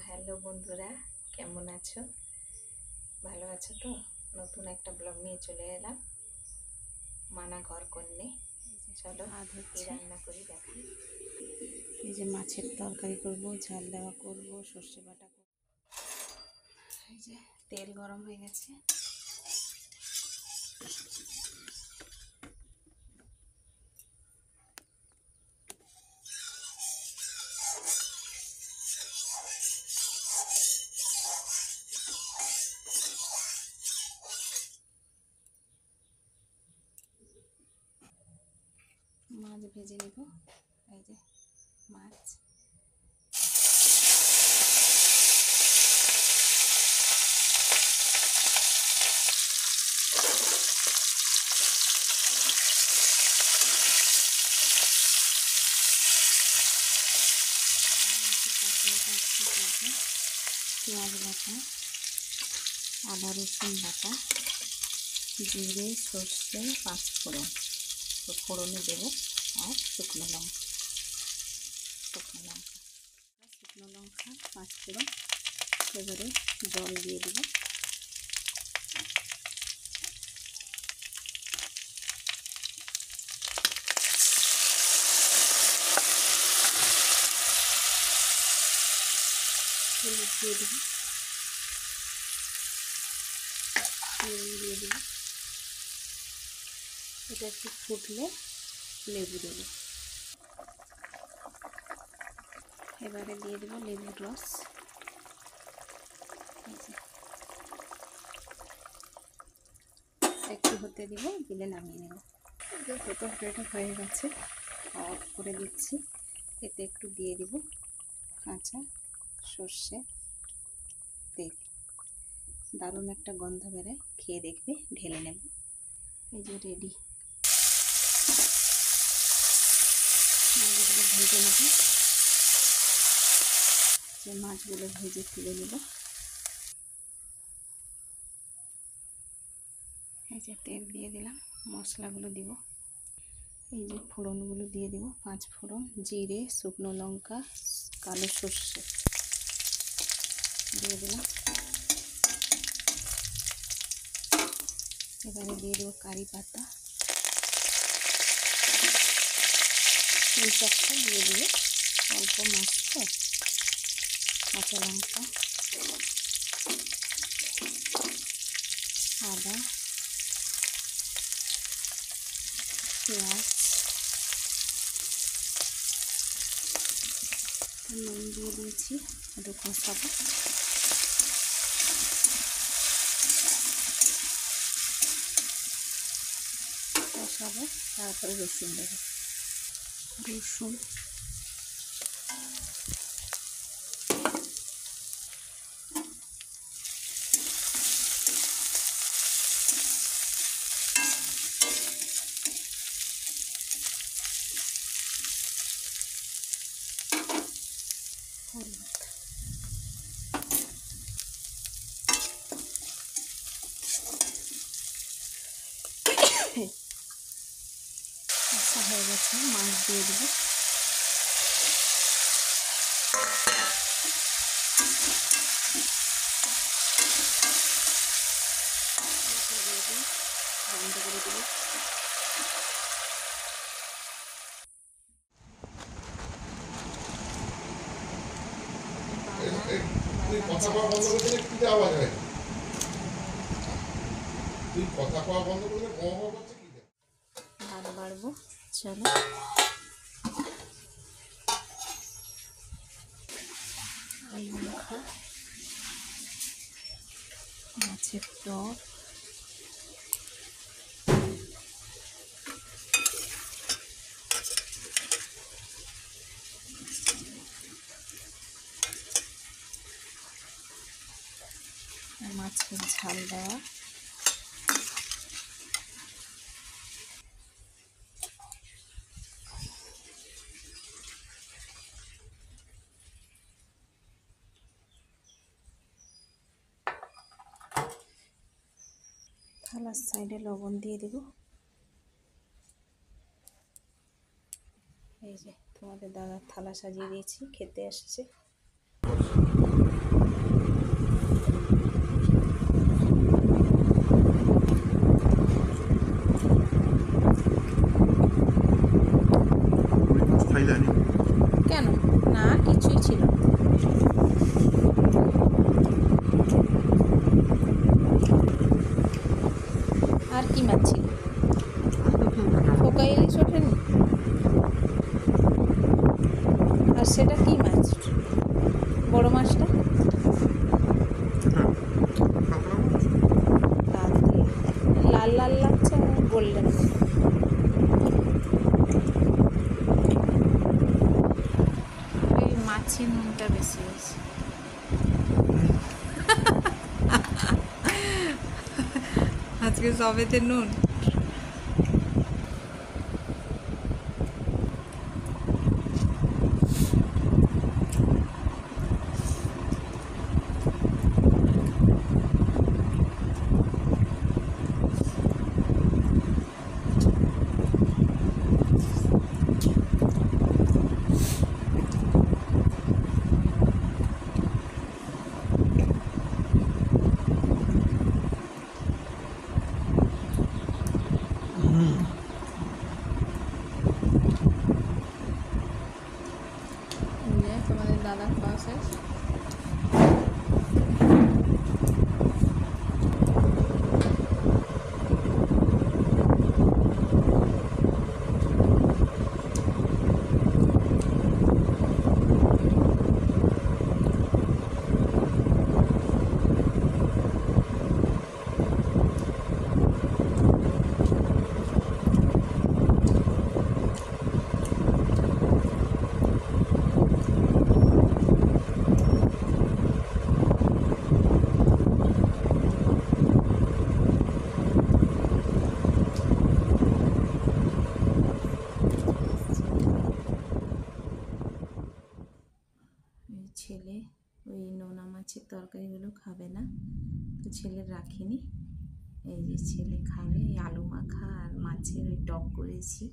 Hello বন্ধুরা, কেমন আছো? ভালো আছো তো? নতুন একটা ব্লগ নিয়ে চলে এলাম, মানা ঘর কন্যে। চলো কি রান্না করি দেখাই। এই যে মাছের তরকারি করব, ঝাল দেওয়া করব, সর্ষে বাটা করব। এই যে তেল গরম হয়ে গেছে, মাছ ভেজে নেব। এই যে মাছ, পেঁয়াজ বাটা, আদা রসুন বাটা, জিরে সর্ষে পাঁচফোড়ন, তো ফোড়নে দেবো, আর শুকনো লঙ্কা পাঁচফোড়ন। এবারে জল দিয়ে দেবো। হলুদ দিয়ে দেবো, দিয়ে দেবো। এটা একটু ফুটলে লেবু দেবো। এবারে দিয়ে দেবো লেবুর রস। একটু হতে দিব, দিলে নামিয়ে নেব। এটা হয়ে গেছে, অফ করে দিচ্ছি। এতে একটু দিয়ে দিব কাঁচা সর্ষে তেল, দারুণ একটা গন্ধ বেরোয়, খেয়ে দেখবে, ঢেলে নেব। এই যে রেডি, মাছগুলো ভেজে নেব। যে মাছগুলো ভেজে তুলে নেব। এই যে তেল দিয়ে দিলাম, মশলাগুলো দিব। এই যে ফোড়নগুলো দিয়ে দিব, পাঁচ ফোড়ন, জিরে, শুকনো লঙ্কা, কালো সর্ষে দিয়ে দিলাম। এবারে দিয়ে দেবো কারি পাতা, তিন চারটা দিয়ে দিয়ে, অল্প মাছ তো, কাঁচা লঙ্কা, আদা, পেঁয়াজ, নুন দিয়ে দিয়েছি, একটু কষাবো। তারপরে রসুন দেবো। রসুন, হলুদ, কষা হয়ে গেছে, মাছ দিয়ে দেবো। বন্ধ করে দেবো। তুই কথা কওয়া বন্ধ করে দিলে কি আওয়াজ হয়? তুই কথা কওয়া বন্ধ করে দিলে গম হচ্ছে কি? ভাত বাড়বো, চলো। আলু মাখা, মাছের টক, মাছের ঝাল দেওয়া, থালার সাইডে লবণ দিয়ে দেব। এই যে তোমাদের দাদার থালা সাজিয়ে দিয়েছি, খেতে আসছে। কি মাছ ছিল? ফোকা ইলিশ ওঠেনি? আর সেটা কি মাছ? বড় মাছটা? লাল লাল লাগছে, গোল্ডেন। এই মাছের নুনটা বেশি হয়েছে। আজকে সবেতে নুন। তোমাদের দাদা খাওয়া শেষ। ছেলে ওই নোনা মাছের তরকারিগুলো খাবে না, তো ছেলে রাখিনি। এই যে ছেলে খাবে এই আলু মাখা আর মাছের ওই টক করেছি।